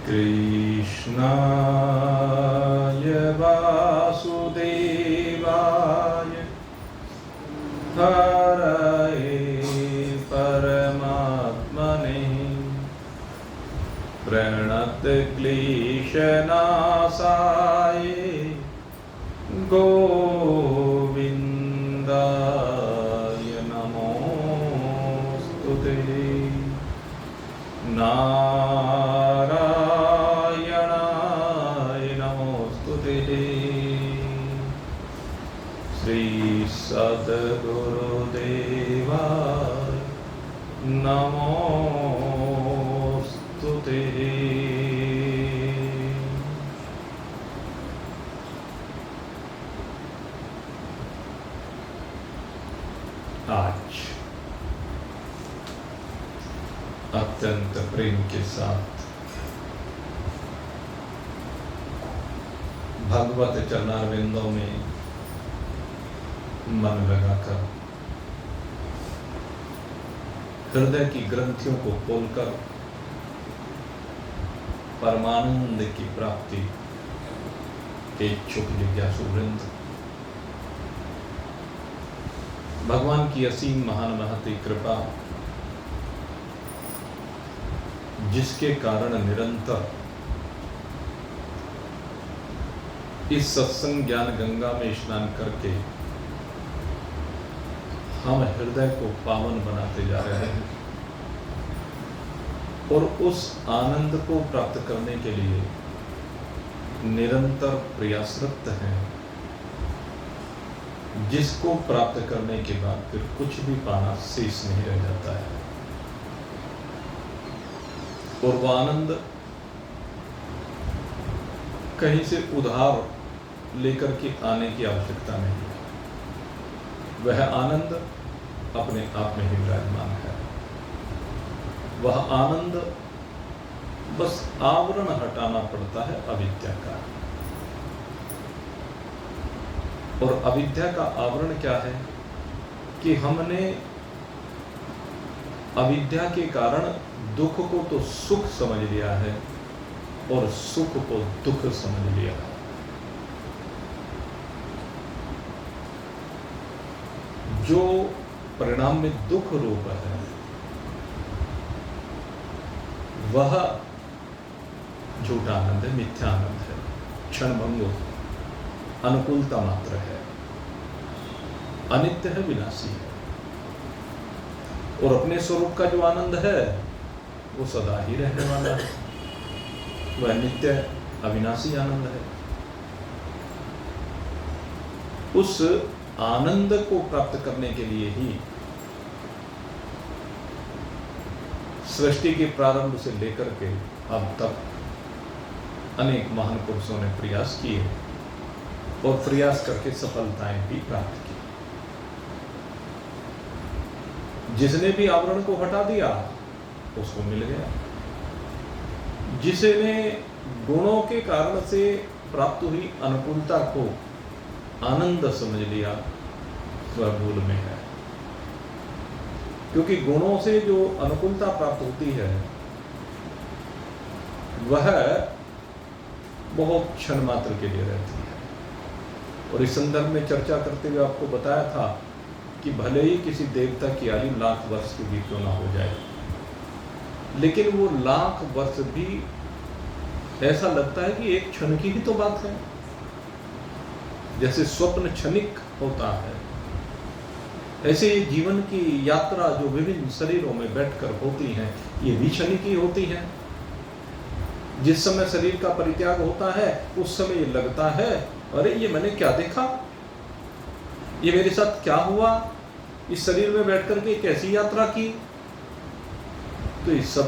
कृष्णाय वासुदेवाय हरये परमात्मने प्रणतक्लेशनाशाय गोविन्दाय नमोऽस्तुते। नारायणाय नमोऽस्तुते। श्री सद्गुरुदेवाय नमोऽस्तुते। आज अत्यंत प्रेम के साथ भगवत चरणारविंदों में मन लगाकर हृदय की ग्रंथियों को खोलकर परमानंद की प्राप्ति के इच्छुक जिज्ञासु वृंद, भगवान की असीम महान महती कृपा जिसके कारण निरंतर इस सत्संग ज्ञान गंगा में स्नान करके हम हृदय को पावन बनाते जा रहे हैं और उस आनंद को प्राप्त करने के लिए निरंतर प्रयासरत हैं, जिसको प्राप्त करने के बाद फिर कुछ भी पाना शेष नहीं रह जाता है। और वह आनंद कहीं से उधार लेकर के आने की आवश्यकता नहीं है। वह आनंद अपने आप में ही विराजमान है। वह आनंद बस आवरण हटाना पड़ता है अविद्या का। और अविद्या का आवरण क्या है कि हमने अविद्या के कारण दुख को तो सुख समझ लिया है और सुख को दुख समझ लिया है। जो परिणाम में दुख रूप है वह झूठा आनंद है, मिथ्या आनंद है, क्षणभंगुर अनुकूलता मात्र है, अनित्य है, विनाशी है। और अपने स्वरूप का जो आनंद है वो सदा ही रहने वाला है, वह नित्य अविनाशी आनंद है। उस आनंद को प्राप्त करने के लिए ही सृष्टि के प्रारंभ से लेकर के अब तक अनेक महान पुरुषों ने प्रयास किए और प्रयास करके सफलताएं भी प्राप्त की। जिसने भी आवरण को हटा दिया उसको मिल गया। जिसने गुणों के कारण से प्राप्त हुई अनुकूलता को आनंद समझ लिया वह भूल में है। क्योंकि गुणों से जो अनुकूलता प्राप्त होती है वह बहुत क्षण मात्र के लिए रहती है। और इस संदर्भ में चर्चा करते हुए आपको बताया था कि भले ही किसी देवता की आयु लाख वर्ष की भी क्यों ना हो जाए, लेकिन वो लाख वर्ष भी ऐसा लगता है कि एक क्षण की ही तो बात है। जैसे स्वप्न क्षणिक होता है, ऐसे ये जीवन की यात्रा जो विभिन्न शरीरों में बैठकर होती है ये भी क्षणिक ही होती है। जिस समय शरीर का परित्याग होता है उस समय ये लगता है अरे ये मैंने क्या देखा, ये मेरे साथ क्या हुआ, इस शरीर में बैठकर के कैसी यात्रा की। तो ये सब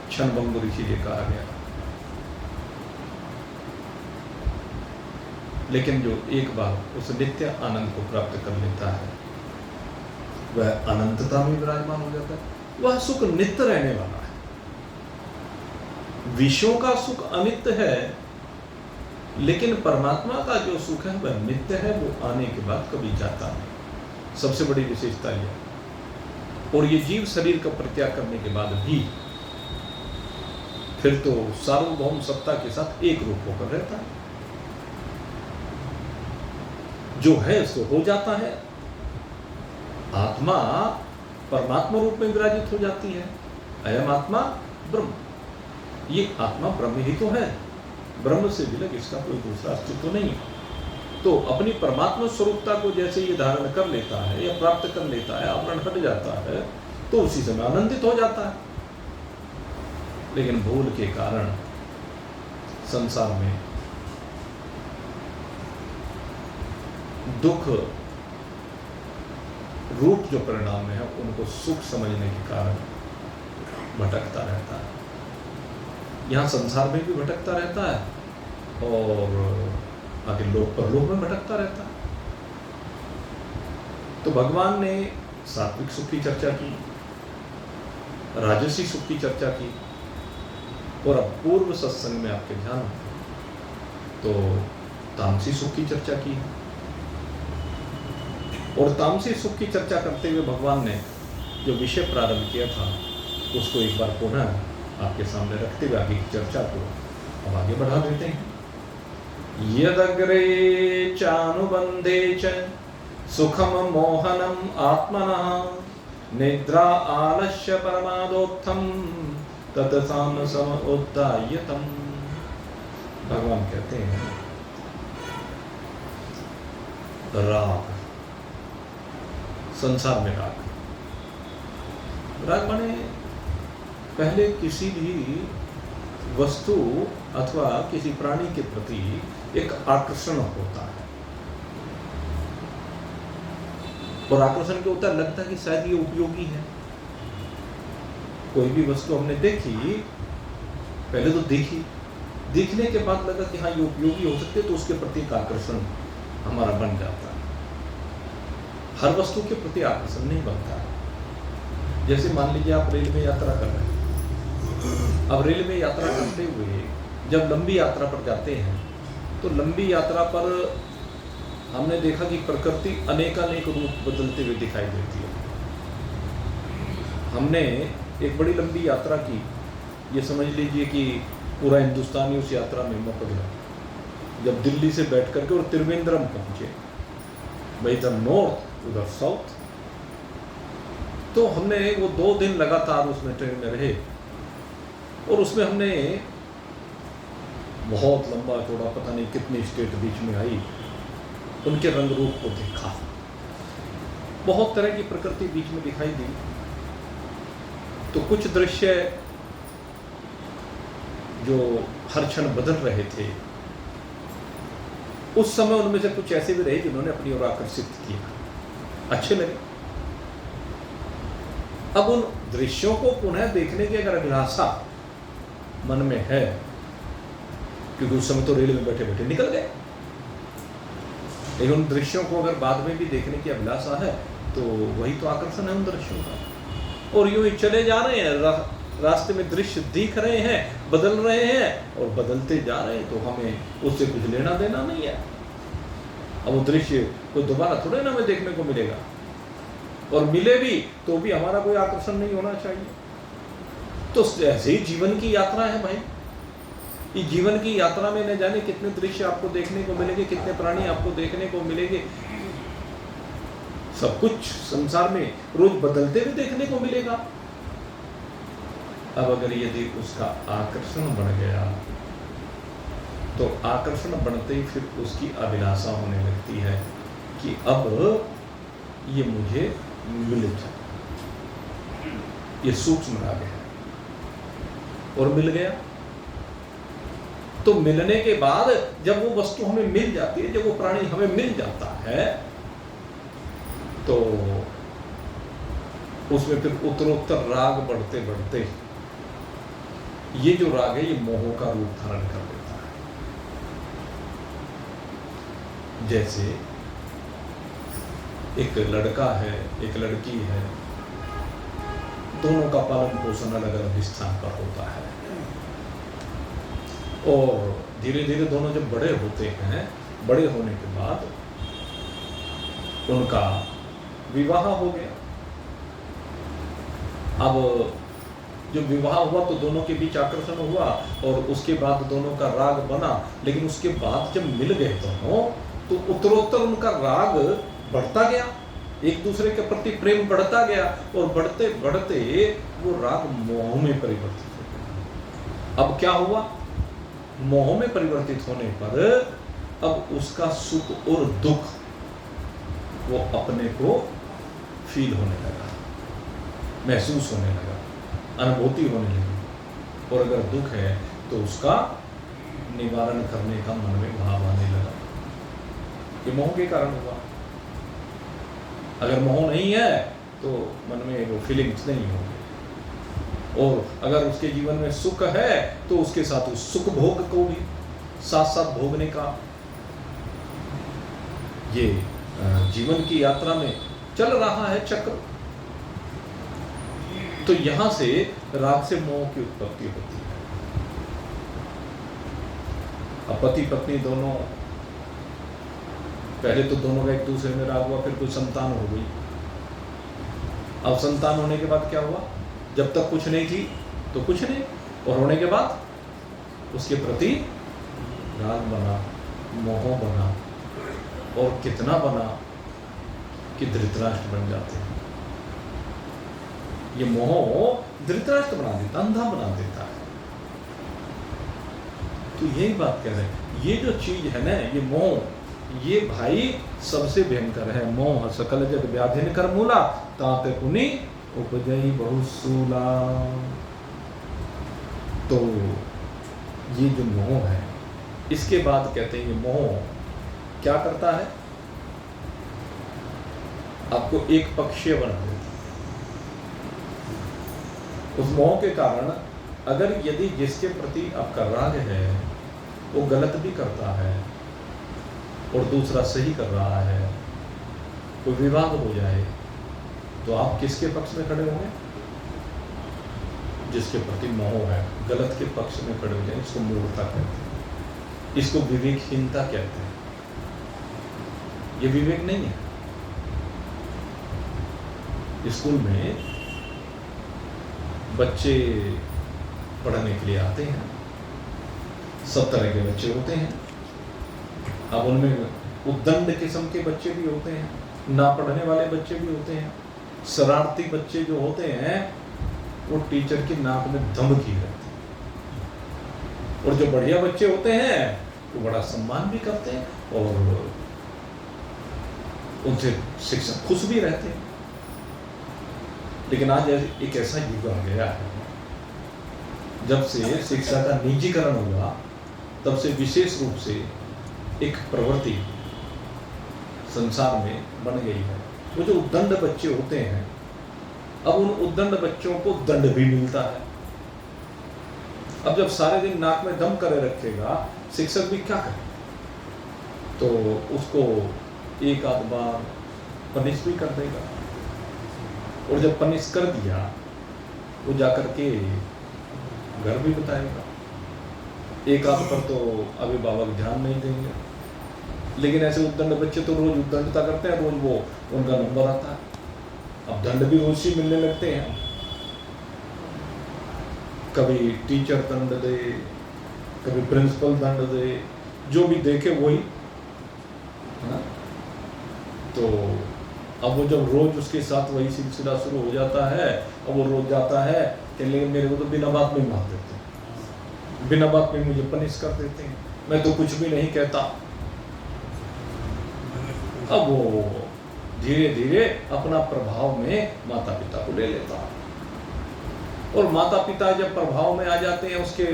क्षणभंगुर इसीलिए कहा गया। लेकिन जो एक बार उस नित्य आनंद को प्राप्त कर लेता है वह अनंतता में विराजमान हो जाता है। वह सुख नित्य रहने वाला है। विषयों का सुख अनित्य है, लेकिन परमात्मा का जो सुख है वह नित्य है। वो आने के बाद कभी जाता नहीं। सबसे बड़ी विशेषता यह। और ये जीव शरीर का परित्याग करने के बाद भी फिर तो सार्वभौम सत्ता के साथ एक रूप होकर रहता है, जो है सो हो जाता है। आत्मा परमात्मा रूप में विराजित हो जाती है। अयम आत्मा ब्रह्म, ये आत्मा ब्रह्म ही तो है, ब्रह्म से विलग इसका कोई दूसरा अस्तित्व नहीं। तो अपनी परमात्मा स्वरूपता को जैसे ये धारण कर लेता है या प्राप्त कर लेता है, आवरण हट जाता है, तो उसी समय आनंदित हो जाता है। लेकिन भूल के कारण संसार में दुख रूप जो परिणाम में है उनको सुख समझने के कारण भटकता रहता है। यहाँ संसार में भी भटकता रहता है और आगे लोक परलोक में भटकता रहता है। तो भगवान ने सात्विक सुख की चर्चा की, राजसी सुख की चर्चा की, और अब पूर्व सत्संग में आपके ध्यान तो तामसी सुख की चर्चा की। और तामसी सुख की चर्चा करते हुए भगवान ने जो विषय प्रारंभ किया था उसको एक बार पुनः आपके सामने रखते हुए आगे की चर्चा को अब आगे बढ़ा देते हैं। यदग्रे चानुबंधे च सुखम मोहनम आत्मनः निद्रा आलस्य परमादोत्थम तत्साम समुद्दायतम। भगवान कहते हैं राग, संसार में राग, राग माने पहले किसी भी वस्तु अथवा किसी प्राणी के प्रति एक आकर्षण होता है, और आकर्षण क्या होता है, लगता है कि शायद ये उपयोगी है। कोई भी वस्तु हमने देखी, पहले तो देखी, देखने के बाद लगा कि हाँ ये उपयोगी हो सकते, तो उसके प्रति एक आकर्षण हमारा बन जाता है। हर वस्तु के प्रति आकर्षण नहीं बनता है। जैसे मान लीजिए आप रेल में यात्रा कर रहे हैं, अब रेल में यात्रा करते हुए जब लंबी यात्रा पर जाते हैं तो लंबी यात्रा पर हमने देखा कि प्रकृति अनेकानेक रूप बदलते हुए दिखाई देती है। हमने एक बड़ी लंबी यात्रा की, ये समझ लीजिए कि पूरा हिंदुस्तानी उस यात्रा में मपक गया। जब दिल्ली से बैठ करके और त्रिवेंद्रम पहुंचे, भाई इधर नॉर्थ उधर साउथ, तो हमने वो 2 दिन लगातार उसमें ट्रेन में रहे और उसमें हमने बहुत लंबा चौड़ा पता नहीं कितनी स्टेट बीच में आई, उनके रंग रूप को देखा, बहुत तरह की प्रकृति बीच में दिखाई दी। तो कुछ दृश्य जो हर क्षण बदल रहे थे, उस समय उनमें से कुछ ऐसे भी रहे जिन्होंने अपनी ओर आकर्षित किया, अच्छे लगे। अब उन दृश्यों को पुनः देखने की अगर अभिलाषा मन में है, क्योंकि उस समय तो रेल में बैठे बैठे निकल गए, लेकिन उन दृश्यों को अगर बाद में भी देखने की अभिलाषा है तो वही तो आकर्षण है उन दृश्यों का। और यूं ही चले जा रहे हैं, रास्ते में दृश्य दिख रहे हैं, बदल रहे हैं और बदलते जा रहे हैं, तो हमें उससे कुछ लेना देना नहीं है। अब वो दृश्य को दोबारा थोड़े ना हमें देखने को मिलेगा, और मिले भी तो भी हमारा कोई आकर्षण नहीं होना चाहिए। तो ऐसे ही जीवन की यात्रा है भाई। इस जीवन की यात्रा में न जाने कितने दृश्य आपको देखने को मिलेंगे, कितने प्राणी आपको देखने को मिलेंगे, सब कुछ संसार में रोज बदलते हुए देखने को मिलेगा। अब अगर यदि उसका आकर्षण बढ़ गया तो आकर्षण बढ़ते ही फिर उसकी अभिलाषा होने लगती है कि अब ये मुझे मिल जाए। ये सूक्ष्म राग है, और मिल गया तो मिलने के बाद जब वो वस्तु हमें मिल जाती है, जब वो प्राणी हमें मिल जाता है, तो उसमें फिर उत्तरोत्तर राग बढ़ते बढ़ते ये जो राग है ये मोह का रूप धारण कर लेता है। जैसे एक लड़का है, एक लड़की है, दोनों का पालन पोषण अलग अलग स्थान पर होता है, और धीरे धीरे दोनों जब बड़े होते हैं, बड़े होने के बाद उनका विवाह हो गया। अब जो विवाह हुआ तो दोनों के बीच आकर्षण हुआ और उसके बाद दोनों का राग बना, लेकिन उसके बाद जब मिल गए दोनों तो उत्तरोत्तर उनका राग बढ़ता गया, एक दूसरे के प्रति प्रेम बढ़ता गया और बढ़ते बढ़ते वो राग मोह में परिवर्तित हो गया। अब क्या हुआ? मोह में परिवर्तित होने पर अब उसका सुख और दुख वो अपने को फील होने लगा, महसूस होने लगा, अनुभूति होने लगी। और अगर दुख है तो उसका निवारण करने का मन में भाव आने लगा। ये मोह के कारण हुआ। अगर मोह नहीं है तो मन में वो फीलिंग्स नहीं होंगे। और अगर उसके जीवन में सुख है तो उसके साथ उस सुख भोग को भी साथ साथ भोगने का ये जीवन की यात्रा में चल रहा है चक्र। तो यहां से राग से मोह की उत्पत्ति होती है। अब पति पत्नी दोनों, पहले तो दोनों का एक दूसरे में राग हुआ, फिर कोई संतान हो गई। अब संतान होने के बाद क्या हुआ? जब तक कुछ नहीं थी तो कुछ नहीं, और होने के बाद उसके प्रति राग बना, मोह बना, और कितना बना कि धृतराष्ट्र बन जाते हैं। ये मोह धृतराष्ट्र बना देता, अंधा बना देता है। तो यही बात कह रहे हैं, ये जो चीज है ना, ये मोह, ये भाई सबसे भयंकर है। मोह सकल जग व्याधिन कर मूला, ताते पुनि उपजई बहु सूला। तो ये जो मोह है, इसके बाद कहते हैं ये मोह क्या करता है? आपको एक पक्षीय बना देता है। उस मोह के कारण अगर यदि जिसके प्रति आपका राग है वो गलत भी करता है और दूसरा सही कर रहा है, कोई विवाद हो जाए, तो आप किसके पक्ष में खड़े होंगे? जिसके प्रति मोह है, गलत के पक्ष में खड़े हो जाए। इसको मूर्खता कहते हैं, इसको विवेकहीनता कहते हैं। ये विवेक नहीं है। स्कूल में बच्चे पढ़ने के लिए आते हैं, सब तरह के बच्चे होते हैं। अब उनमें उद्दंड किस्म के बच्चे भी होते हैं, ना पढ़ने वाले बच्चे भी होते हैं। शरारती बच्चे जो होते हैं वो टीचर की नाक में दम की रहते हैं, और जो बढ़िया बच्चे होते हैं वो बड़ा सम्मान भी करते हैं और उनसे शिक्षक खुश भी रहते हैं। लेकिन आज एक ऐसा युग आ गया है, जब से शिक्षा का निजीकरण हुआ तब से विशेष रूप से एक प्रवृत्ति संसार में बन गई है। वो जो उद्दंड बच्चे होते हैं, अब उन उद्दंड बच्चों को दंड भी मिलता है। अब जब सारे दिन नाक में दम करे रखेगा, शिक्षक भी क्या करे? तो उसको एक आध बार पनिश भी कर देगा, और जब पनिश कर दिया वो जाकर के घर भी बताएगा। एक आध पर तो अभिभावक ध्यान नहीं देंगे, लेकिन ऐसे उद्दंड बच्चे तो रोज उद्दंडता करते हैं, रोज वो उनका नंबर आता है। अब दंड भी रोज ही मिलने लगते हैं। कभी टीचर दंड दे, कभी प्रिंसिपल दंड दे, जो भी देखे वही है ना। तो अब वो जब रोज उसके साथ वही सिलसिला शुरू हो जाता है, अब वो रोज जाता है कि लेकिन मेरे को तो बिना बात में मार देते हैं, बिना बात में मुझे पनिश कर देते हैं, मैं तो कुछ भी नहीं कहता। अब वो धीरे धीरे अपना प्रभाव में माता पिता को ले लेता है, और माता पिता जब प्रभाव में आ जाते हैं उसके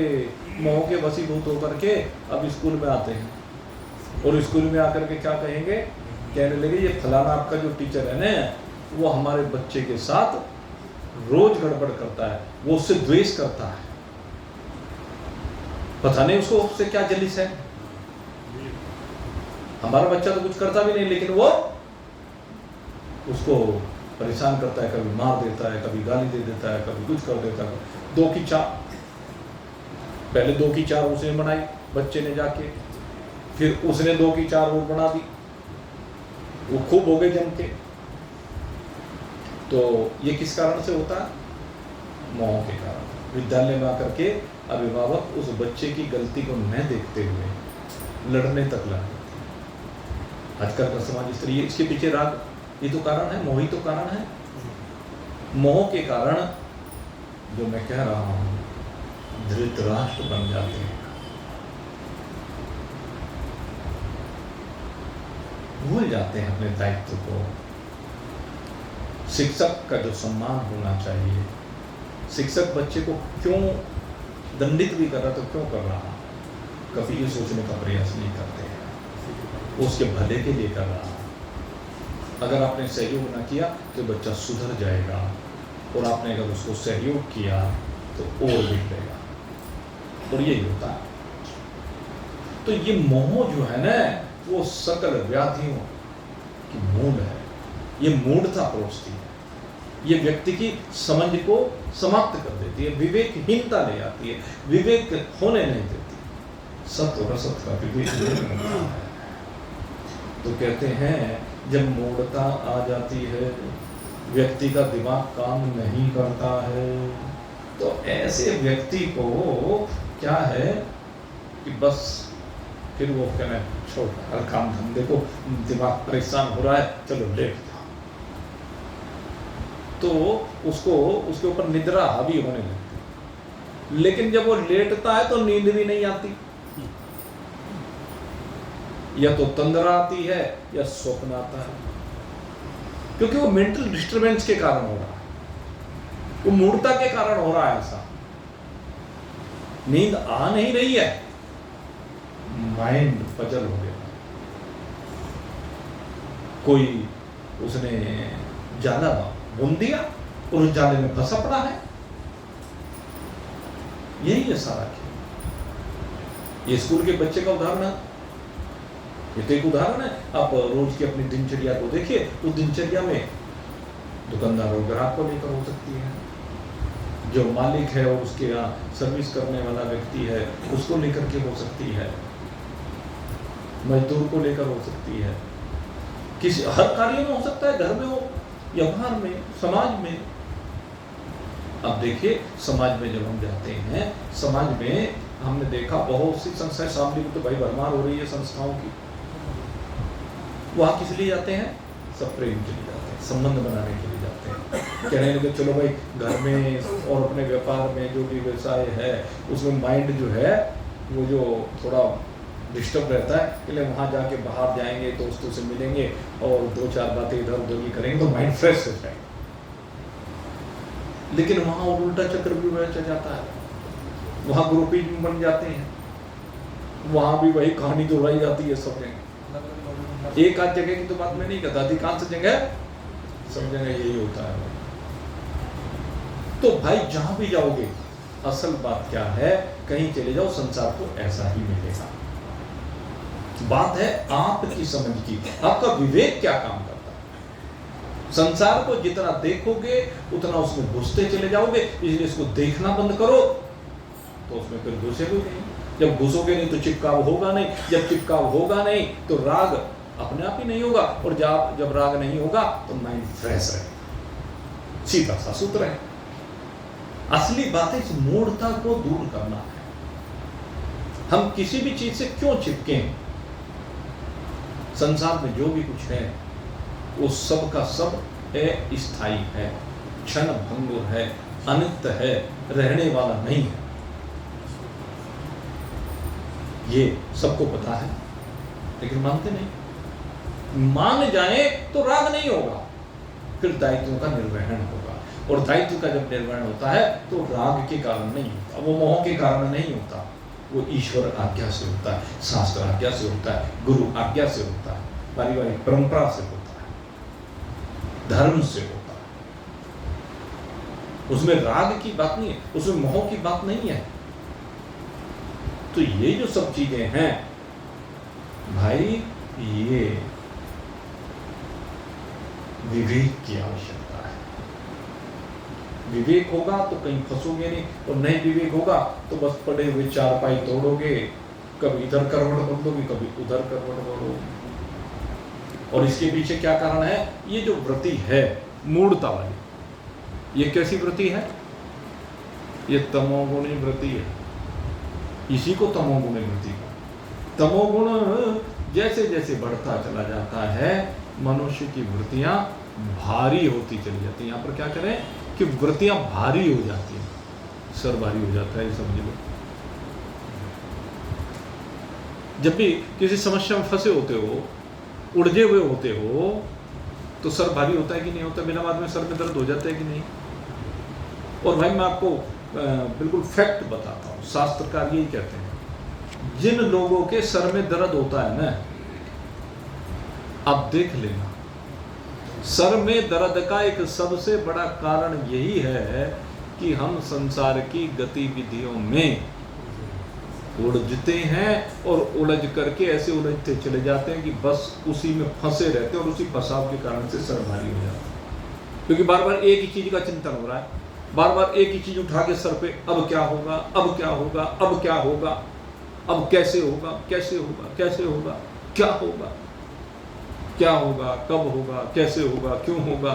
मोह के वशीभूत होकर के अब स्कूल में आते हैं, और स्कूल में आकर के क्या कहेंगे? कहने लगे ये फलाना आपका जो टीचर है ना, वो हमारे बच्चे के साथ रोज गड़बड़ करता है, वो उससे द्वेष करता है, पता नहीं उसको उससे क्या जलिस है। हमारा बच्चा तो कुछ करता भी नहीं, लेकिन वो उसको परेशान करता है, कभी मार देता है, कभी गाली दे देता है, कभी कुछ कर देता है। 2 की 4, पहले 2 की 4 उसने बनाई बच्चे ने जाके, फिर उसने 2 की 4 वो बना दी, वो खूब हो गए जम के। तो ये किस कारण से होता है? मोह के कारण। विद्यालय में आकर के अभिभावक उस बच्चे की गलती को न देखते हुए लड़ने तक ला देते हैं। आजकल का समाज इस तरह, इसके पीछे राग, ये तो कारण है, मोह ही तो कारण है। मोह के कारण जो मैं कह रहा हूं, धृतराष्ट्र बन जाते हैं, भूल जाते हैं अपने दायित्व को। शिक्षक का जो सम्मान होना चाहिए, शिक्षक बच्चे को क्यों दंडित भी कर रहा तो क्यों कर रहा, कभी ये सोचने का प्रयास नहीं करते हैं। वो उसके भले के लिए कर रहा। अगर आपने सहयोग ना किया तो बच्चा सुधर जाएगा, और आपने अगर उसको सहयोग किया तो और बिगड़ेगा, और यही होता है। तो ये मोह जो है ना, वो सकल व्याधियों की मूल है। ये मूढ़ता परोसती है, ये व्यक्ति की समझ को समाप्त कर देती है, विवेकहीनता ले आती है, विवेक होने नहीं देती। सत्य और असत का विवेक नहीं होता है। तो कहते हैं जब मूढ़ता आ जाती है, व्यक्ति का दिमाग काम नहीं करता है, तो ऐसे व्यक्ति को क्या है कि बस फिर वो कहना छोड़, हर काम धंधे को, दिमाग परेशान हो रहा है, चलो लेट जाओ। तो उसको उसके ऊपर निद्रा हावी होने लगती। लेकिन जब वो लेटता है तो नींद भी नहीं आती, या तो तंद्रा आती है या स्वप्न आता है, क्योंकि वो मेंटल डिस्टरबेंस के कारण हो रहा है, वो मूर्ता के कारण हो रहा है। ऐसा नींद आ नहीं रही है, माइंड पजल हो गया। कोई उसने जाला बुन दिया और उस जाले में फंसा पड़ा है। यही है सारा खेल। ये स्कूल के बच्चे का उदाहरण है, ये तो एक उदाहरण है। आप रोज की अपनी दिनचर्या को देखिए, उस दिनचर्या में दुकानदार और ग्राहक को लेकर हो सकती है, जो मालिक है और उसके यहाँ सर्विस करने वाला व्यक्ति है उसको लेकर के हो सकती है, मजदूर को लेकर हो सकती है, किसी हर कार्य में हो सकता है, घर में हो, व्यवहार में, समाज में। अब देखिए समाज में जब हम जाते हैं, समाज में हमने देखा बहुत सी संस्थाएं, सामने तो भाई भरमार हो रही है संस्थाओं की। वहाँ किस लिए जाते हैं? सब प्रेम के लिए जाते हैं, संबंध बनाने के लिए जाते हैं। कहने लगे चलो भाई घर में और अपने व्यापार में जो भी व्यवसाय है उसमें माइंड जो है वो जो थोड़ा डिस्टर्ब रहता है, इसलिए वहाँ जाके बाहर जाएंगे, दोस्तों से मिलेंगे और दो चार बातें इधर उधर की करेंगे तो माइंड फ्रेश हो जाएगा। लेकिन वहाँ उल्टा चक्र भी चल जाता है, वहाँ ग्रुपिंग बन जाते हैं, वहाँ भी वही कहानी दोहराई जाती है सब जगह। एक आध जगह की तो बात मैं नहीं कहता, अधिकांश जगह सब जगह यही होता है। तो भाई जहां भी जाओगे असल बात क्या है, कहीं चले जाओ संसार को ऐसा ही मिलेगा। बात है आपकी समझ की, आपका विवेक क्या काम करता है। संसार को जितना देखोगे उतना उसमें घुसते चले जाओगे, इसलिए इसको देखना बंद करो तो उसमें फिर घुसेगे नहीं। जब घुसोगे नहीं तो चिपकाव होगा नहीं, जब चिपकाव होगा नहीं तो राग अपने आप ही नहीं होगा, और जब राग नहीं होगा तो माइंड फ्रेश रहेगा। सीधा सा सूत्र है। असली बात है इस मूढ़ता को दूर करना है। हम किसी भी चीज से क्यों चिपके? संसार में जो भी कुछ है वो सब का सब अस्थायी है, क्षण भंगुर है, अनित्य है, रहने वाला नहीं है। ये सबको पता है लेकिन मानते नहीं। मान जाए तो राग नहीं होगा, फिर दायित्वों का निर्वहन होगा, और दायित्व का जब निर्वहन होता है तो राग के कारण नहीं होता, वो मोह के कारण नहीं होता, वो ईश्वर आज्ञा से होता है, शास्त्र आज्ञा से होता है, गुरु आज्ञा से होता है, पारिवारिक परंपरा से होता है, धर्म से होता है। उसमें राग की बात नहीं है, उसमें मोह की बात नहीं है। तो ये जो सब चीजें हैं भाई, ये विवेक की आवश्यकता है। विवेक होगा तो कहीं फंसोगे नहीं, और नहीं विवेक होगा तो बस पड़े हुए चारपाई तोड़ोगे, कभी इधर करवट बदलोगे कभी उधर करवट बदलोगे। और इसके पीछे क्या कारण है? ये जो वृत्ति है मूढ़ता वाली, ये कैसी वृत्ति है? ये तमोगुणी वृत्ति है, इसी को तमोगुणी वृत्ति का। तमोगुण जैसे जैसे बढ़ता चला जाता है, मनुष्य की वृत्तियां भारी होती चली जाती हैं। यहाँ पर क्या करें कि वृत्तियां भारी हो जाती हैं, सर भारी हो जाता है, समझ लो। जब भी किसी समस्या में फंसे होते हो, उलझे हुए होते हो, तो सर भारी होता है कि नहीं होता? बिना बात में सर में दर्द हो जाता है कि नहीं? और भाई मैं आपको बिल्कुल फैक्ट बताता हूँ, शास्त्रकार यही कहते हैं, जिन लोगों के सर में दर्द होता है ना, आप देख लेना, सर में दर्द का एक सबसे बड़ा कारण यही है कि हम संसार की गतिविधियों में उलझते हैं और उलझ करके ऐसे उलझते चले जाते हैं कि बस उसी में फंसे रहते हैं और उसी फंसाव के कारण से सर भारी हो जाता है। क्योंकि बार बार एक ही चीज का चिंतन हो रहा है, बार बार एक ही चीज उठा के सर पे, अब क्या होगा, अब क्या होगा, अब क्या होगा, अब कैसे होगा, कैसे होगा, कैसे होगा, क्या होगा, क्या होगा, कब होगा, कैसे होगा, क्यों होगा,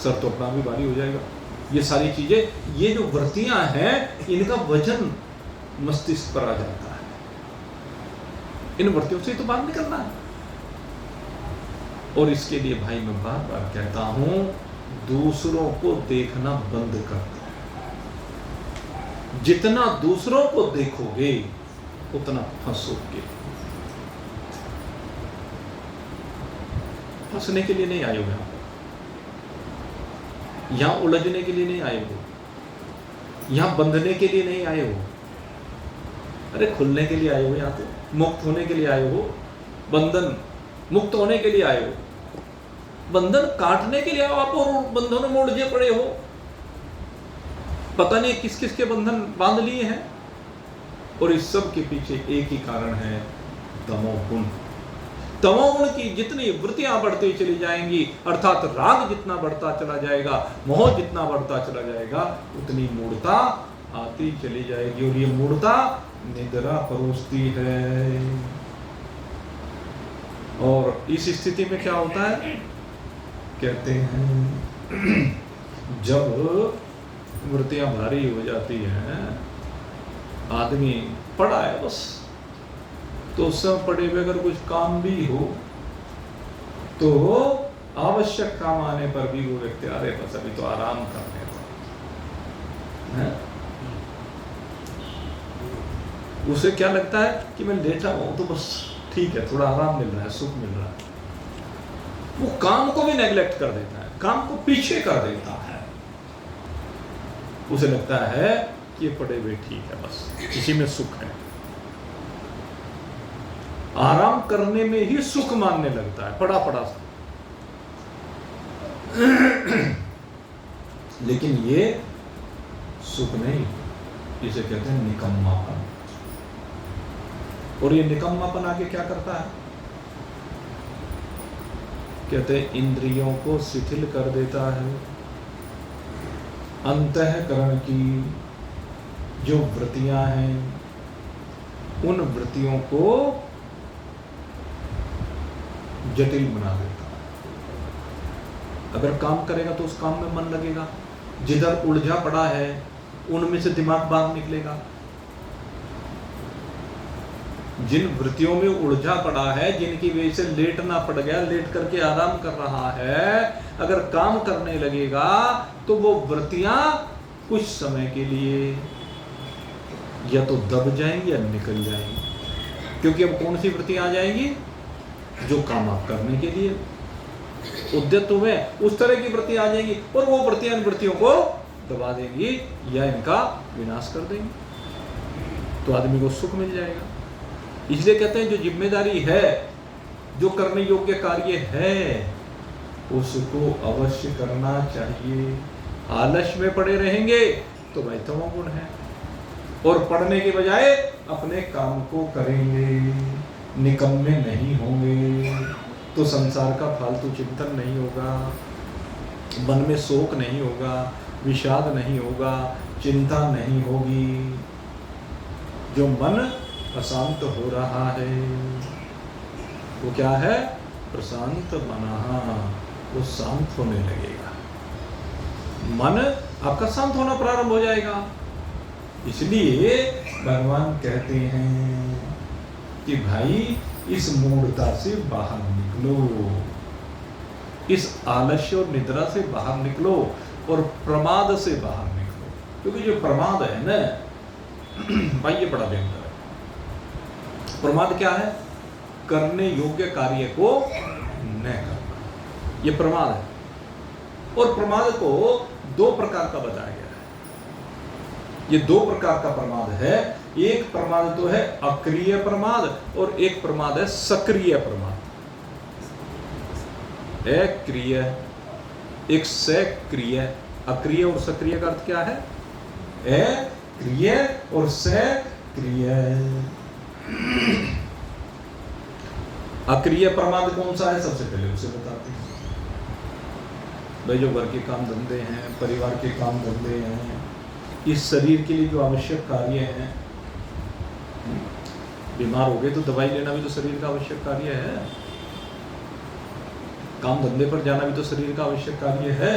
सर तो अपना भी भारी हो जाएगा। ये सारी चीजें, ये जो वृत्तियां हैं, इनका वजन मस्तिष्क पर आ जाता है। इन वृत्तियों से तो बाहर निकलना है। और इसके लिए भाई मैं बार बार कहता हूं, दूसरों को देखना बंद कर दो। जितना दूसरों को देखोगे उतना फंसोगे। फंसने के लिए नहीं आए हो, यहां उलझने के लिए नहीं आए हो, यहां बंधने के लिए नहीं आए हो। अरे खुलने के लिए आए हो, यहां तो मुक्त होने के लिए आए हो, बंधन मुक्त होने के लिए आए हो। बंधन काटने के लिए आप और बंधनों में उलझे पड़े हो, पता नहीं किस किस के बंधन बांध लिए हैं। और इस सब के पीछे एक ही कारण है, तमोगुण। तमोगुण की जितनी वृत्तियां बढ़ती चली जाएंगी, अर्थात राग जितना बढ़ता चला जाएगा, मोह जितना बढ़ता चला जाएगा, उतनी मूढ़ता आती चली जाएगी। और ये मूढ़ता निद्रा परोसती है। और इस स्थिति में क्या होता है, कहते हैं जब वृत्तियां भारी हो जाती हैं, आदमी पड़ा है बस, तो उस समय पड़े हुए अगर कुछ काम भी हो तो आवश्यक काम आने पर भी वो व्यक्ति, अरे बस अभी तो आराम करने दो। उसे क्या लगता है कि मैं लेटा हूं तो बस ठीक है, थोड़ा आराम मिल रहा है, सुख मिल रहा है। वो काम को भी नेग्लेक्ट कर देता है, काम को पीछे कर देता है। उसे लगता है कि ये पड़े हुए ठीक है, बस इसी में सुख है। आराम करने में ही सुख मानने लगता है, पड़ा पड़ा सा। लेकिन ये सुख नहीं, इसे कहते हैं निकम्मापन। और ये निकम्मापन आगे क्या करता है, कहते हैं इंद्रियों को शिथिल कर देता है। अंतःकरण की जो वृत्तियां हैं, उन वृत्तियों को जटिल बना देता है। अगर काम करेगा तो उस काम में मन लगेगा, जिधर उलझा पड़ा है उनमें से दिमाग बाहर निकलेगा। जिन वृत्तियों में उलझा पड़ा है, जिनकी वजह से लेटना पड़ गया, लेट करके आराम कर रहा है, अगर काम करने लगेगा तो वो वृत्तियां कुछ समय के लिए या तो दब जाएंगी या निकल जाएंगी। क्योंकि अब कौन सी वृत्तियां आ जाएंगी, जो काम आप करने के लिए उद्यत हुए, उस तरह की वृत्तियां आ जाएंगी, और वो वृत्तियां इन वृत्तियों को दबा देंगी या इनका विनाश कर देंगी। तो आदमी को सुख मिल जाएगा। इसलिए कहते हैं जो जिम्मेदारी है, जो करने योग्य कार्य है, उसको अवश्य करना चाहिए। आलस्य में पड़े रहेंगे तो भाई तमोगुण है, और पढ़ने के बजाय अपने काम को करेंगे, निकम्मे नहीं होंगे, तो संसार का फालतू चिंतन नहीं होगा, मन में शोक नहीं होगा, विषाद नहीं होगा, चिंता नहीं होगी। जो मन अशांत हो रहा है वो क्या है, प्रशांत मना, वो शांत होने लगेगा। मन आपका शांत होना प्रारंभ हो जाएगा। इसलिए भगवान कहते हैं कि भाई इस मूढ़ता से बाहर निकलो, इस आलस्य और निद्रा से बाहर निकलो और प्रमाद से बाहर निकलो। क्योंकि जो प्रमाद है ना भाई, ये बड़ा भयंकर है। प्रमाद क्या है? करने योग्य कार्य को न करना, ये प्रमाद है। और प्रमाद को दो प्रकार का बताया गया है। ये दो प्रकार का प्रमाद है। एक प्रमाद तो है अक्रिय प्रमाद और एक प्रमाद है सक्रिय प्रमाद। अक्रिय, एक सक्रिय। अक्रिय और सक्रिय का अर्थ क्या है? अक्रिय और सक्रिय। अक्रिय प्रमाद कौन सा है? सबसे पहले उसे बताते हैं भाई। जो घर के काम धंधे हैं, परिवार के काम धंधे हैं, इस शरीर के लिए जो आवश्यक कार्य हैं, बीमार हो गए तो दवाई लेना भी तो शरीर का आवश्यक कार्य है। काम धंधे पर जाना भी तो शरीर का आवश्यक कार्य है।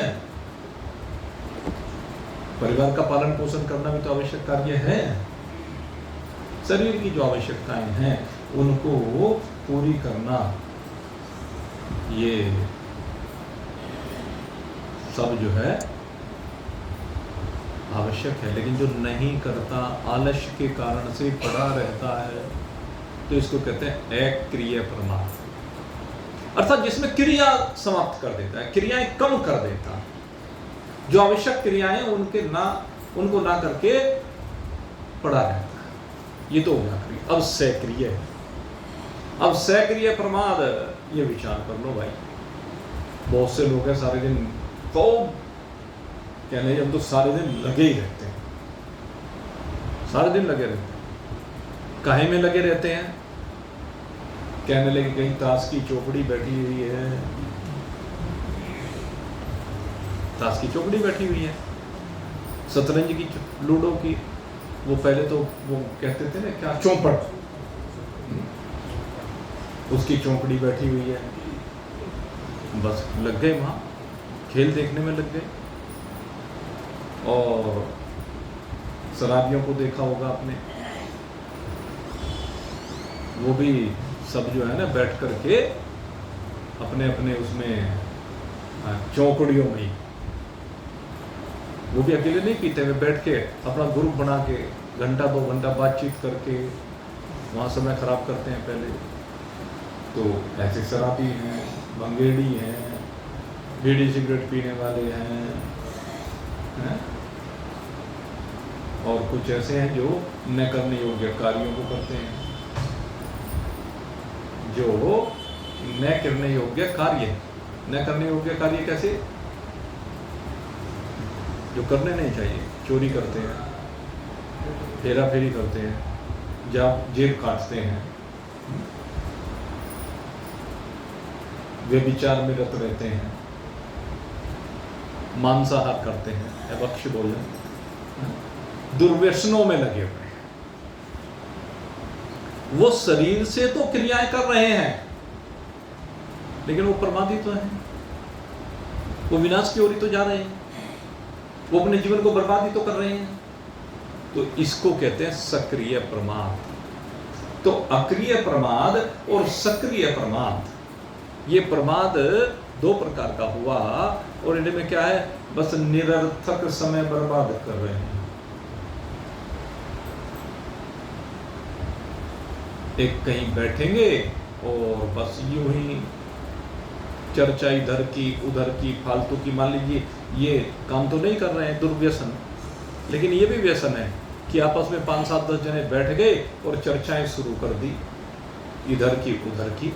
परिवार का पालन पोषण करना भी तो आवश्यक कार्य है। शरीर की जो आवश्यकताएं हैं उनको पूरी करना, ये सब जो है आवश्यक है। लेकिन जो नहीं करता, आलस्य के कारण से पड़ा रहता है, तो इसको कहते हैं अक्रिय प्रमाद। अर्थात जिसमें क्रिया समाप्त कर देता है, क्रियाएं कम कर देता है। जो आवश्यक क्रियाएं उनको ना करके पड़ा रहता है, ये तो हो गया क्रिया। अब सक्रिय है। अब सक्रिय प्रमाद, ये विचार कर लो भाई। बहुत से लोग हैं सारे दिन तो कहने हम तो सारे दिन लगे ही रहते हैं, सारे दिन लगे रहते हैं। काहे में लगे रहते हैं? कहने लगे कहीं ताश की चौकड़ी बैठी हुई है, ताश की चौकड़ी बैठी हुई है, शतरंज की, लूडो की, वो पहले तो वो कहते थे ना क्या, चौपट, उसकी चौकड़ी बैठी हुई है। बस लग गए वहाँ, खेल देखने में लग गए। और शराबियों को देखा होगा आपने, वो भी सब जो है ना बैठ करके अपने अपने उसमें चौकड़ियों में, वो भी अकेले नहीं पीते हुए, बैठ के अपना ग्रुप बना के घंटा 2 घंटा बातचीत करके वहाँ समय खराब करते हैं पहले। तो ऐसे शराबी हैं, भंगेड़ी हैं, बीड़ी सिगरेट पीने वाले हैं, और कुछ ऐसे हैं जो न करने योग्य कार्यों को करते हैं। जो न करने योग्य कार्य, न करने योग्य कार्य कैसे? जो करने नहीं चाहिए, चोरी करते हैं, हेरा फेरी करते हैं, जेब काटते हैं, वे विचार में रत रहते हैं, मांसाहार करते हैं, अभक्ष्य भोजन, दुर्व्यसनों में लगे हुए हैं। वो शरीर से तो क्रियाएं कर रहे हैं, लेकिन वो प्रमादी तो है, वो विनाश की ओर ही तो जा रहे हैं, वो अपने जीवन को बर्बादी तो कर रहे हैं। तो इसको कहते हैं सक्रिय प्रमाद। तो अक्रिय प्रमाद और सक्रिय प्रमाद, ये प्रमाद 2 प्रकार का हुआ। और इनमें क्या है? बस निरर्थक समय बर्बाद कर रहे हैं। एक कहीं बैठेंगे और बस यूं ही चर्चा इधर की उधर की फालतू की, मान लीजिए ये काम तो नहीं कर रहे हैं, दुर्व्यसन, लेकिन ये भी व्यसन है कि आपस में 5, 7, 10 जने बैठ गए और चर्चाएं शुरू कर दी इधर की उधर की,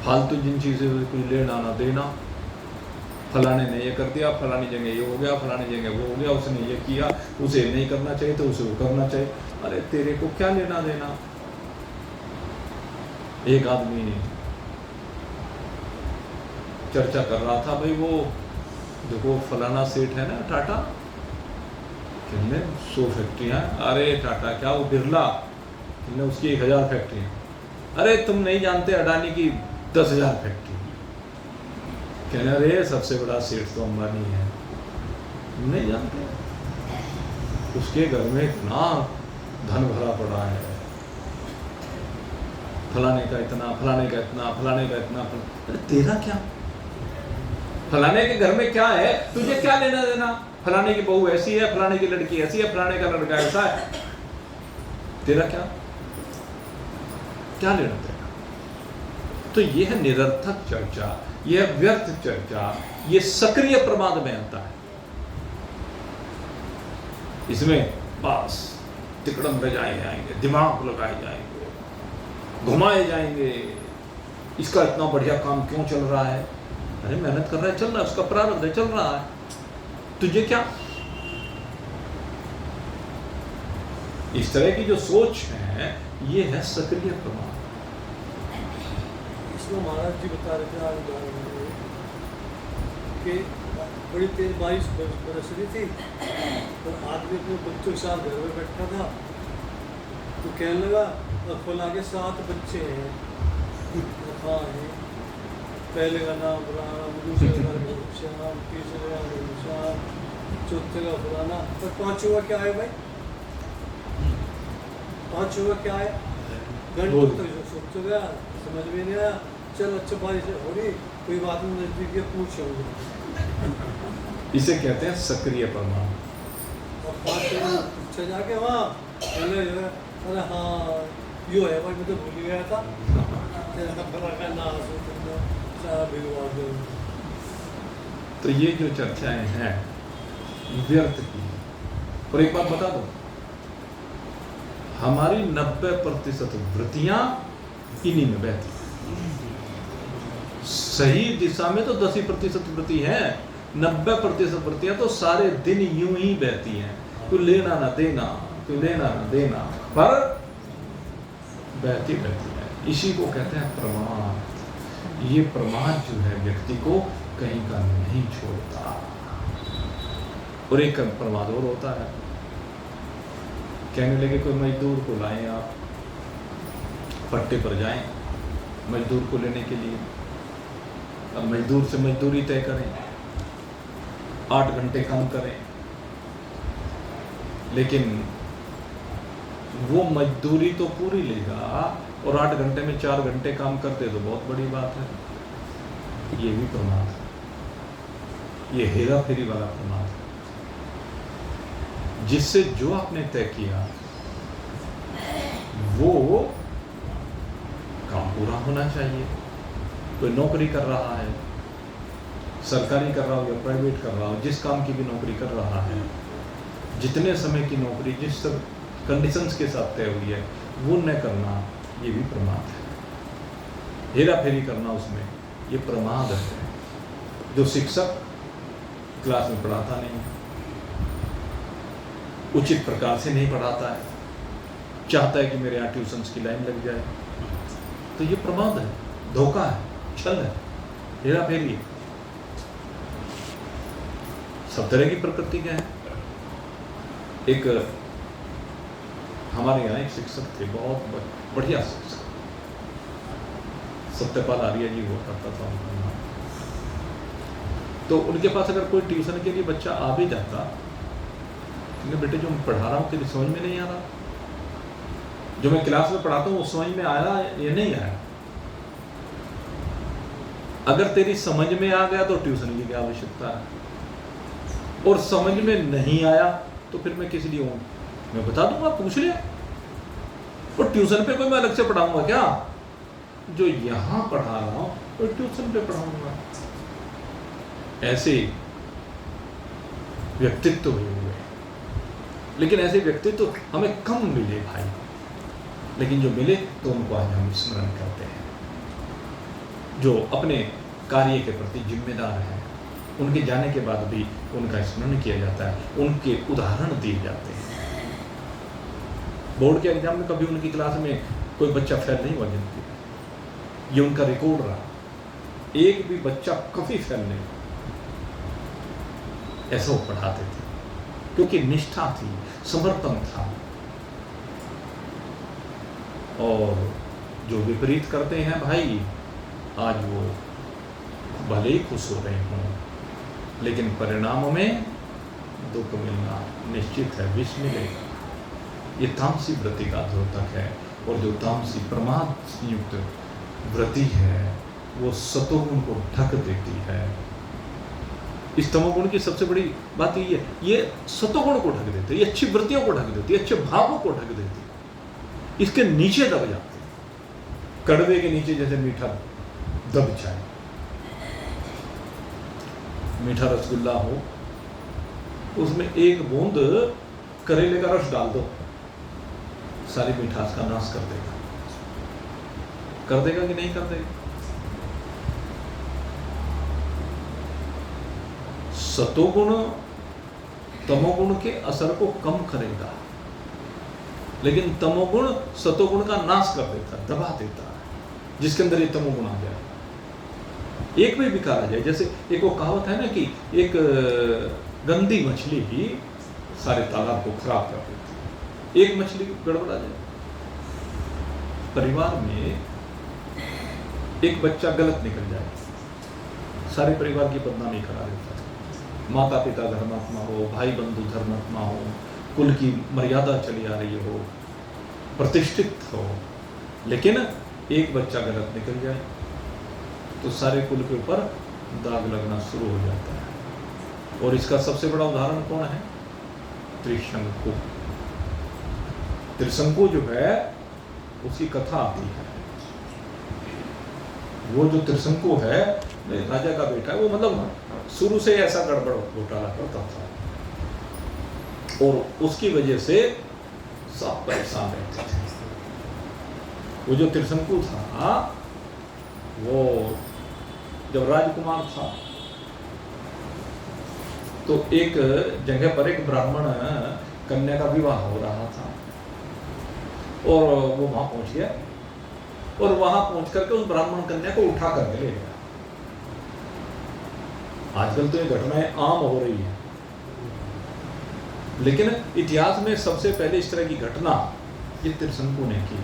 फालतू जिन चीज़ों से कोई लेना ना देना। फलाने ने ये कर दिया, फलानी जगह ये हो गया, फलानी जगह वो हो गया, उसने ये किया, उसे नहीं करना चाहिए तो उसे वो करना चाहिए। अरे तेरे को क्या लेना देना? एक आदमी चर्चा कर रहा था, भाई वो देखो फलाना सेठ है ना टाटा, कितने 100 फैक्ट्रियाँ। अरे टाटा क्या, वो बिरला, कितने उसकी 1000 फैक्ट्रियाँ। अरे तुम नहीं जानते अडानी की 10,000 फैक्ट्री। कहने अरे सबसे बड़ा सेठ तो अंबानी है। नहीं जानते। उसके घर में इतना धन भरा पड़ा है, फलाने का इतना, फलाने का इतना, फलाने का इतना। अरे तेरा क्या? फलाने के घर में क्या है, तुझे क्या लेना देना? फलाने की बहू ऐसी है, फलाने की लड़की ऐसी है, फलाने का लड़का ऐसा है, तेरा क्या? क्या लेना देना? तो यह है निरर्थक चर्चा, यह व्यर्थ चर्चा, यह सक्रिय प्रमाद में आता है। इसमें बस तिकड़म बजाए जाएंगे, दिमाग लगाए जाएंगे, घुमाए जाएंगे, इसका इतना बढ़िया काम क्यों चल रहा है? अरे मेहनत कर रहा है, चल रहा है, उसका प्रारब्ध है, चल रहा है, तुझे क्या? इस तरह की जो सोच है, ये है सक्रिय प्रमाद। इसमें महाराज जी बता रहे थे आज उदाहरण कि बड़ी तेज बारिश बरस रही थी और आदमी अपने बच्चों के साथ घर में बैठा था, तो कहने लगा फला के 7 बच्चे हैं, हाँ है, पहले का नाम राम, दूसरे का श्याम, तीसरे का श्याम, चौथे का फलाना, और 5वां क्या है भाई? 5वां क्या है? घंटों तक सोच गया, समझ में नहीं आया। चल अच्छा बारिश हो रही, कोई बात नहीं, नजदीक पूछे। इसे कहते हैं सक्रिय प्रमाद। और पूछा जाके वहाँ, अरे हाँ यो है भाई, मैं तो भूल गया था। तो ये जो चर्चाएं हैं व्यर्थ की। और एक बात बता दो, हमारी 90% वृत्तियां इन्हीं में बहती हैं। सही दिशा में तो 10% वृत्ति है, 90% वृत्तियां तो सारे दिन यूं ही बहती हैं। कोई लेना ना देना, कोई लेना ना देना, पर बहती बहती है। इसी को कहते हैं प्रमाद। ये प्रमाद जो है व्यक्ति को कहीं का नहीं छोड़ता। और एक प्रमाद और होता है, कहने लगे कोई मजदूर को लाएं, आप पट्टे पर जाएं मजदूर को लेने के लिए। अब मजदूर से मजदूरी तय करें, 8 घंटे काम करें, लेकिन वो मजदूरी तो पूरी लेगा और 8 घंटे में 4 घंटे काम करते तो बहुत बड़ी बात है। ये भी प्रमाद है, ये हेरा फेरी वाला प्रमाद है, जिससे जो आपने तय किया वो काम पूरा होना चाहिए। कोई नौकरी कर रहा है, सरकारी कर रहा हो या प्राइवेट कर रहा हो, जिस काम की भी नौकरी कर रहा है, जितने समय की नौकरी जिस सब कंडीशंस के साथ तय हुई है वो न करना, ये भी प्रमाद है। हेरा फेरी करना उसमें, ये प्रमाद है। जो शिक्षक क्लास में पढ़ाता नहीं, उचित प्रकार से नहीं पढ़ाता है, चाहता है कि मेरे यहाँ ट्यूशन्स की लाइन लग जाए, तो ये प्रमाद है, धोखा है, छल है, हेरा फेरी है। सब तरह की प्रकृति के हैं। एक हमारे यहाँ एक शिक्षक थे, बहुत बढ़िया शिक्षक, सत्यपाल आर्य जी हुआ करता था उनका नाम। तो उनके पास अगर कोई ट्यूशन के लिए बच्चा आ भी जाता, तो बेटे जो मैं पढ़ा रहा हूँ तेरी समझ में नहीं आ रहा, जो मैं क्लास में पढ़ाता हूँ वो समझ में आया या नहीं आया? अगर तेरी समझ में आ गया तो ट्यूशन की क्या आवश्यकता है, और समझ में नहीं आया तो फिर मैं किस लिए हूँ? मैं बता दूंगा, पूछ ले। और ट्यूशन पे कोई मैं अलग से पढ़ाऊंगा क्या? जो यहां पढ़ा रहा हूं तो ट्यूशन पे पढ़ाऊंगा। ऐसे व्यक्तित्व हुए, लेकिन ऐसे व्यक्तित्व हमें कम मिले भाई, लेकिन जो मिले तो उनको आज हम स्मरण करते हैं। जो अपने कार्य के प्रति जिम्मेदार हैं, उनके जाने के बाद भी उनका स्मरण किया जाता है, उनके उदाहरण दिए जाते हैं। बोर्ड के एग्जाम में कभी उनकी क्लास में कोई बच्चा फेल नहीं हुआ जिनकी, ये उनका रिकॉर्ड रहा। एक भी बच्चा कभी फेल नहीं, ऐसा वो पढ़ाते थे, क्योंकि निष्ठा थी, समर्पण था। और जो विपरीत करते हैं भाई, आज वो भले ही खुश हो रहे हों, लेकिन परिणाम में दुख मिलना निश्चित है, विष मिलेगा। ये तामसी वृत्ति का द्योतक है। और जो तामसी प्रमाद युक्त वृत्ति है वो सतोगुण को ढक देती है। इस तमोगुण की सबसे बड़ी बात ये है, ये सतोगुण को ढक देती है, ये अच्छी वृत्तियों को ढक देती है, अच्छे भावों को ढक देती है, इसके नीचे दब जाते हैं। कड़वे के नीचे जैसे मीठा दब जाए। मीठा रसगुल्ला हो, उसमें एक बूंद करेले का रस डाल दो, सारी मिठास का नाश कर देगा। कर देगा कि नहीं कर देगा? सतोगुण तमोगुण के असर को कम करेगा, लेकिन तमोगुण सतोगुण का नाश कर देता है, दबा देता है। जिसके अंदर ये तमोगुण आ जाए, एक भी विकार आ जाए। जैसे एक वो कहावत है ना कि एक गंदी मछली भी सारे तालाब को खराब कर देती है। एक मछली गड़बड़ा जाए। परिवार में एक बच्चा गलत निकल जाए, सारे परिवार की बदनामी करा देता है। माता पिता धर्मात्मा हो, भाई बंधु धर्मात्मा हो, कुल की मर्यादा चली आ रही हो, प्रतिष्ठित हो, लेकिन एक बच्चा गलत निकल जाए तो सारे कुल के ऊपर दाग लगना शुरू हो जाता है। और इसका सबसे बड़ा उदाहरण कौन है? त्रिशंकु। त्रिशंकु जो है उसकी कथा आती है। वो जो त्रिशंकु है, राजा का बेटा है, वो मतलब शुरू से ऐसा गड़बड़ घोटाला करता था और उसकी वजह से सब परेशान रहते थे। वो जो त्रिशंकु था, वो जब राजकुमार था तो एक जगह पर एक ब्राह्मण कन्या का विवाह हो रहा था और वो वहां पहुंच गया और वहां पहुंच करके उस ब्राह्मण कन्या को उठा करके ले गया। आजकल तो ये घटनाएं आम हो रही है, लेकिन इतिहास में सबसे पहले इस तरह की घटना ये त्रिशंकु ने की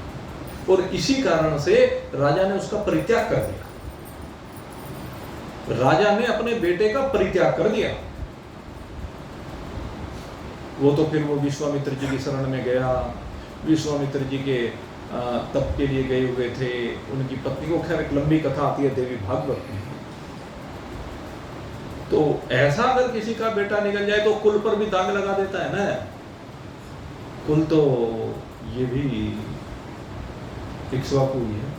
और इसी कारण से राजा ने उसका परित्याग कर दिया। राजा ने अपने बेटे का परित्याग कर दिया। वो तो फिर वो विश्वामित्र जी की शरण में गया। विश्वामित्र जी के तप के लिए गए हुए थे। उनकी पत्नी को, खैर एक लंबी कथा आती है देवी भागवत में। तो ऐसा अगर किसी का बेटा निकल जाए तो कुल पर भी दाग लगा देता है ना। कुल तो ये भी इक्ष्वाकु ही है,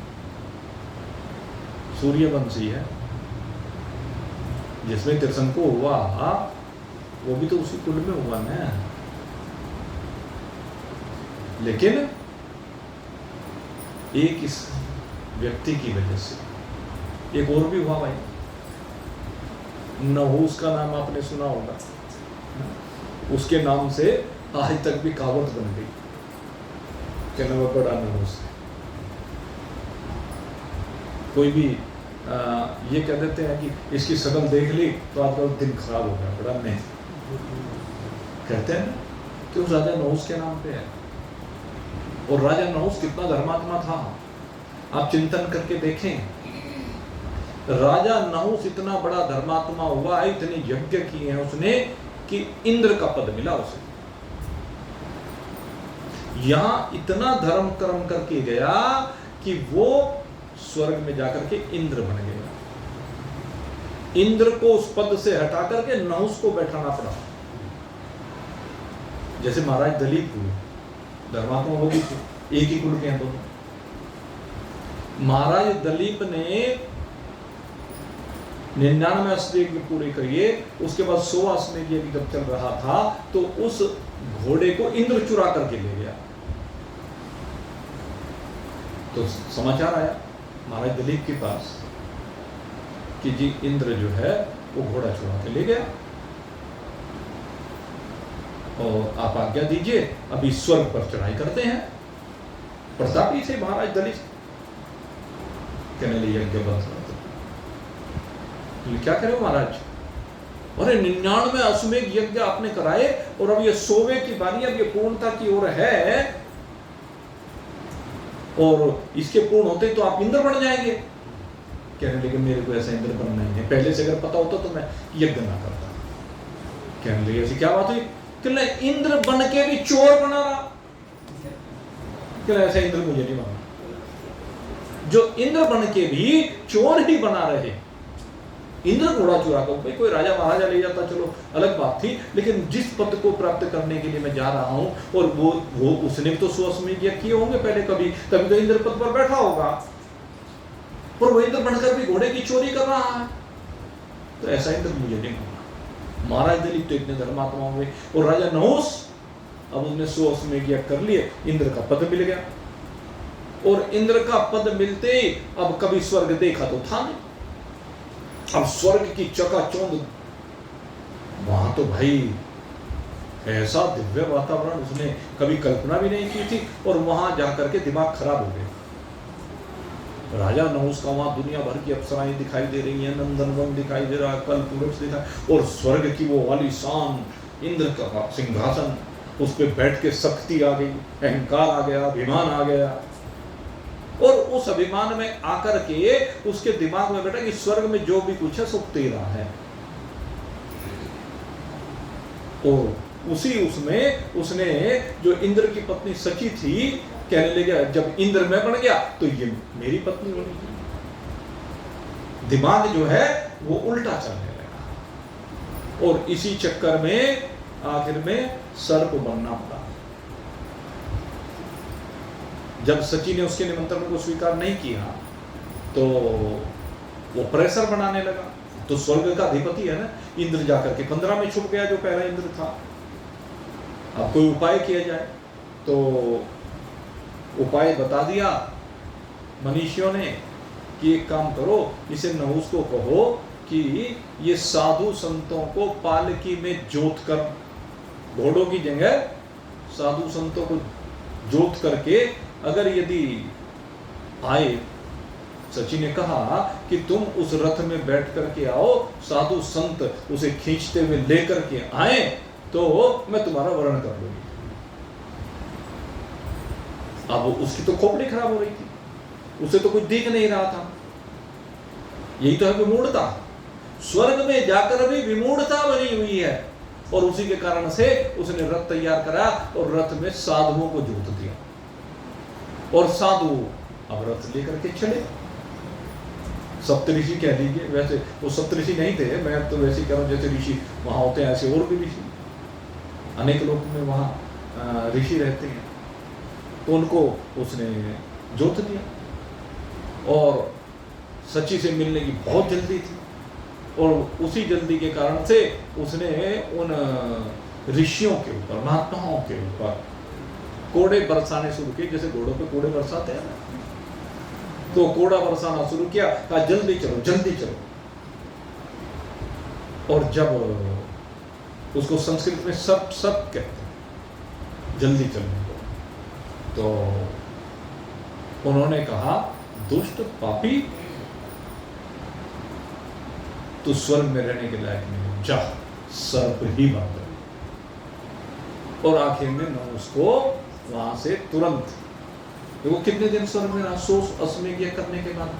सूर्यवंशी है। जिसमें त्रिशंकु हुआ वो भी तो उसी कुल में हुआ ना। लेकिन एक इस व्यक्ति की वजह से एक और भी हुआ भाई। नहूस का नाम आपने सुना होगा। उसके नाम से आज तक भी कहावत बन गई कि न वो बड़ा नहूस है। कोई भी ये कह देते हैं कि इसकी शक्ल देख ली तो आपका दिन खराब हो गया, बड़ा नहीं कहते हैं कि उस राजा नहूस के नाम पे है। और राजा नहूस कितना धर्मात्मा था आप चिंतन करके देखें। राजा नहूस इतना बड़ा धर्मात्मा हुआ, इतने यज्ञ किए हैं उसने कि इंद्र का पद मिला उसे। यहां इतना धर्म कर्म करके गया कि वो स्वर्ग में जाकर के इंद्र बन गया। इंद्र को उस पद से हटा करके नहुस को बैठाना पड़ा। जैसे महाराज दलीप हुए, धर्मात्मा वो भी थे, एक ही कुल के हैं दोनों। महाराज दलीप ने 99 अश्वमेध पूरे करिए, उसके बाद 100 अश्वमेध यज्ञ जब चल रहा था तो उस घोड़े को इंद्र चुरा करके ले गया। तो समाचार आया महाराज दलीप के पास कि जी इंद्र जो है वो घोड़ा चुरा के ले गया और आप आज्ञा दीजिए अभी स्वर्ग पर चढ़ाई करते हैं। प्रतापी थे महाराज दलीप, कहने लगे यज्ञ बंद कर दो। क्या करे महाराज, अरे 99 अश्वमेध यज्ञ आपने कराए और अब ये 100वें की बारी, अब ये पूर्णता की ओर है और इसके पूर्ण होते तो आप इंद्र बन जाएंगे। कहने लगे मेरे को ऐसा इंद्र बनना नहीं है, पहले से अगर पता होता तो मैं यज्ञ ना करता। कहने लगे ऐसी क्या बात हुई? कहने इंद्र बन के भी चोर बना रहा। कहने ऐसा इंद्र मुझे नहीं बना, जो इंद्र बन के भी चोर ही बना रहे। इंद्र घोड़ा चुरा कर, भाई कोई राजा महाराजा ले जाता चलो अलग बात थी, लेकिन जिस पद को प्राप्त करने के लिए मैं जा रहा हूं, और वो उसने तो स्वअश्वमेध यज्ञ किए होंगे पहले कभी, तभी तो इंद्र पद पर बैठा होगा, और वो इंद्र बनकर भी घोड़े की चोरी कर रहा है। तो ऐसा इंद्र मुझे नहीं माना। महाराज दिलीप तो इतने धर्मात्मा हुए, और राजा नहुस अब उसने स्वअश्वमेध यज्ञ कर लिए, इंद्र का पद मिल गया। और इंद्र का पद मिलते ही अब कभी स्वर्ग देखा तो था नहीं, अब स्वर्ग की चकाचौंध, वहां तो भाई ऐसा दिव्य वातावरण उसने कभी कल्पना भी नहीं की थी, और वहां जाकर के दिमाग खराब हो गया। राजा नहुस का वहां दुनिया भर की अप्सराएं दिखाई दे रही हैं, नंदनवन दिखाई दे रहा है, कल्पवृक्ष दिखाई, और स्वर्ग की वो वाली शान, इंद्र का सिंहासन, उस पर बैठ के शक्ति आ गई, अहंकार आ गया, अभिमान आ गया, और उस अभिमान में आकर के उसके दिमाग में बैठा कि स्वर्ग में जो भी कुछ है सब तेरा है। और उसी उसमें उसने जो इंद्र की पत्नी सची थी, कहने लगा जब इंद्र मैं बन गया तो ये मेरी पत्नी बनेगी। दिमाग जो है वो उल्टा चलने लगा, और इसी चक्कर में आखिर में सर्प बनना पड़ा। जब सची ने उसके निमंत्रण को स्वीकार नहीं किया तो वो प्रेशर बनाने लगा। तो स्वर्ग का अधिपति है ना इंद्र, जाकर के 15 में छुप गया जो पहला इंद्र था। अब कोई उपाय किया जाए, तो उपाय बता दिया मनीषियों ने कि एक काम करो, इसे नहुस को कहो कि ये साधु संतों को पालकी में जोत कर, घोड़ों की जगह साधु संतों को जोत करके अगर यदि आए, सची ने कहा कि तुम उस रथ में बैठ करके आओ, साधु संत उसे खींचते हुए लेकर के आए तो मैं तुम्हारा वर्ण कर लूंगी। अब उसकी तो खोपड़ी खराब हो रही थी, उसे तो कुछ दिख नहीं रहा था। यही तो है विमूढ़ता, स्वर्ग में जाकर भी विमूढ़ता बनी हुई है, और उसी के कारण से उसने रथ तैयार करा और रथ में साधुओं को जोत दिया, और साधु अब रथ लेकर के चले। सप्तऋषि कह लीजिए, वैसे वो सप्तऋषि नहीं थे, मैं तो वैसे ही कह रहा हूँ जैसे ऋषि वहां होते हैं ऐसे और भी ऋषि, अनेक लोग में वहां ऋषि रहते हैं। तो उनको उसने जोत दिया, और सची से मिलने की बहुत जल्दी थी, और उसी जल्दी के कारण से उसने उन ऋषियों के ऊपर, महात्माओं के ऊपर कोड़े बरसाने शुरू किए, जैसे घोड़ों पे कोड़े बरसाते हैं ना, तो कोड़ा बरसाना शुरू किया, कहा जल्दी चलो जल्दी चलो। और जब उसको संस्कृत में सब कहते हैं जल्दी चलने को, तो उन्होंने कहा दुष्ट पापी तू स्वर्ग में रहने के लायक नहीं, जा सर्प ही बन गए। और आखिर में न उसको वहां से तुरंत, देखो कितने दिन स्वर्ग में रहा, 100 करने के बाद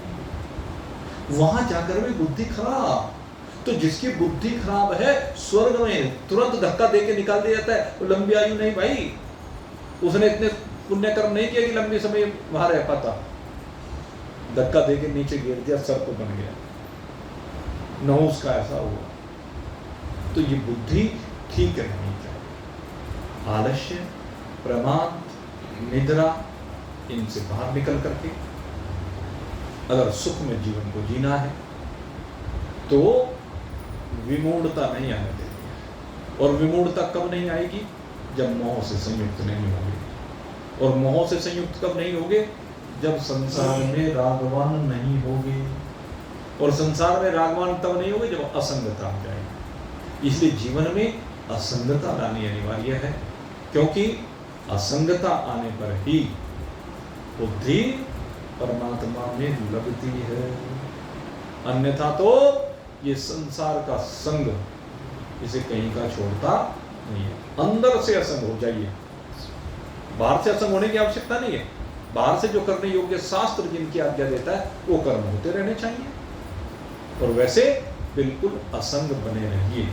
वहां जाकर भी बुद्धि खराब। तो जिसकी बुद्धि खराब है स्वर्ग में तुरंत धक्का देके निकाल दिया जाता है, वो लंबी आयु नहीं भाई, उसने इतने पुण्य कर्म नहीं किया कि लंबे समय वहां रह पाता, धक्का देके नीचे गिर दिया, सर्प बन गया। नहुस का ऐसा हुआ। तो ये बुद्धि ठीक रहनी चाहिए। आलस्य, प्रमाद, निद्रा, इनसे बाहर निकल करके अगर सुख में जीवन को जीना है तो विमूढ़ता नहीं आने देनी है। और विमूढ़ता कब नहीं आएगी? जब मोह से संयुक्त नहीं होगे। और मोह से संयुक्त कब नहीं होगे? जब संसार में रागवान नहीं होगे। और संसार में रागवान तब नहीं होगे जब असंगता आ जाएगी। इसलिए जीवन में असंगता लानी अनिवार्य है, क्योंकि असंगता आने पर ही बुद्धि परमात्मा में लगती है। अन्यथा तो ये संसार का संग इसे कहीं का छोड़ता नहीं है। अंदर से असंग हो जाइए, बाहर से असंग होने की आवश्यकता नहीं है। बाहर से जो करने योग्य शास्त्र जिनकी आज्ञा देता है वो कर्म होते रहने चाहिए, और वैसे बिल्कुल असंग बने रहिए।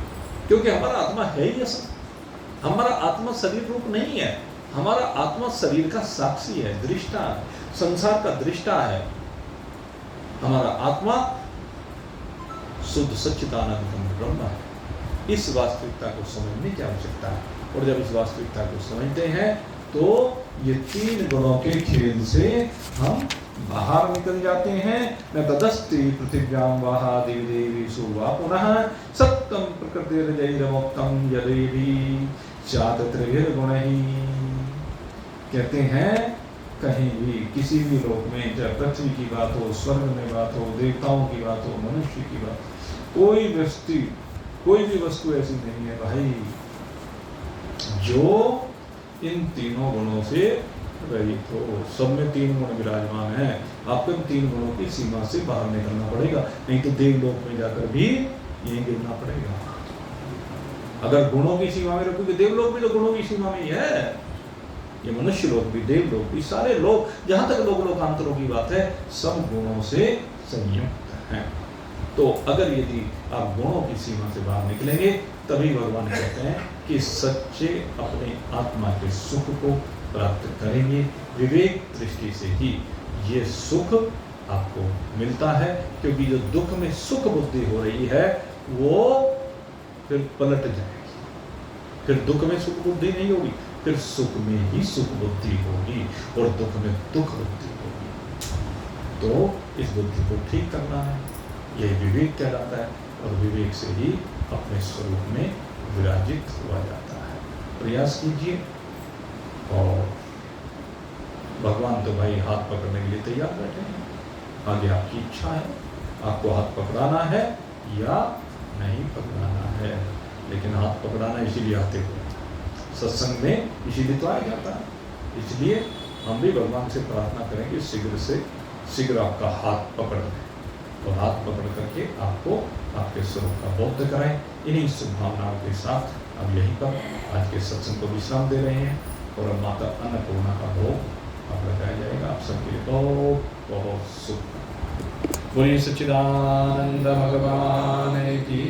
क्योंकि हमारा आत्मा है ही ऐसा। हमारा आत्मा शरीर रूप नहीं है, हमारा आत्मा शरीर का साक्षी है, दृष्टा है, संसार का दृष्टा है। हमारा आत्मा शुद्ध सच्चिदानंद ब्रह्म है। इस वास्तविकता को समझने की आवश्यकता है, और जब इस वास्तविकता को समझते हैं तो ये तीन गुणों के खेल से हम बाहर निकल जाते हैं। न तदस्ति पृथिव्यां वाहा देवी सुवा पुनः सत्यम प्रकृतिर्जैरमुक्तम यदेवी चातत्रिर्गुणैः। कहते हैं कहीं भी किसी भी लोक में, चाहे पृथ्वी की बात हो, स्वर्ग में बात हो, देवताओं की बात हो, मनुष्य की बात, कोई भी वस्तु ऐसी नहीं है भाई जो इन तीनों गुणों से रहित हो। सब में तीन गुण विराजमान है। आपको इन तीन गुणों की सीमा से बाहर निकलना पड़ेगा, नहीं तो देवलोक में जाकर भी यहीं गिरना पड़ेगा। अगर गुणों की सीमा में रखोगे, देवलोक भी तो गुणों की सीमा में ही है, ये मनुष्य लोक भी, देवलोक भी, सारे लोग, जहां तक लोकांतरों की बात है, सब गुणों से संयुक्त हैं। तो अगर यदि आप गुणों की सीमा से बाहर निकलेंगे, तभी भगवान कहते हैं कि सच्चे अपने आत्मा के सुख को प्राप्त करेंगे। विवेक दृष्टि से ही ये सुख आपको मिलता है, क्योंकि जो दुख में सुख बुद्धि हो रही है वो फिर पलट जाएगी, फिर दुख में सुख बुद्धि नहीं होगी, फिर सुख में ही सुख बुद्धि होगी और दुख में दुख बुद्धि होगी। तो इस बुद्धि को ठीक करना है, यह विवेक कहलाता है, और विवेक से ही अपने स्वरूप में विराजित हुआ जाता है। प्रयास कीजिए, और भगवान तो भाई हाथ पकड़ने के लिए तैयार बैठे हैं। आगे आपकी इच्छा है, आपको हाथ पकड़ाना है या नहीं पकड़ाना है। लेकिन हाथ पकड़ाना इसीलिए आते हुए सत्संग में इसीलिए तो आया जाता है। इसलिए हम भी भगवान से प्रार्थना करेंगे शीघ्र से शीघ्र आपका हाथ पकड़ लें, और हाथ पकड़ करके आपको आपके स्वरूप का बोध कराएं। इन्हीं शुभकामनाओं के साथ अब यहीं पर आज के सत्संग को विश्राम दे रहे हैं, और अब माता अन्नपूर्णा का भोग अब लगाया जाएगा। आप सबके लिए बहुत बहुत शुभ। बोलिए सच्चिदानंद भगवान की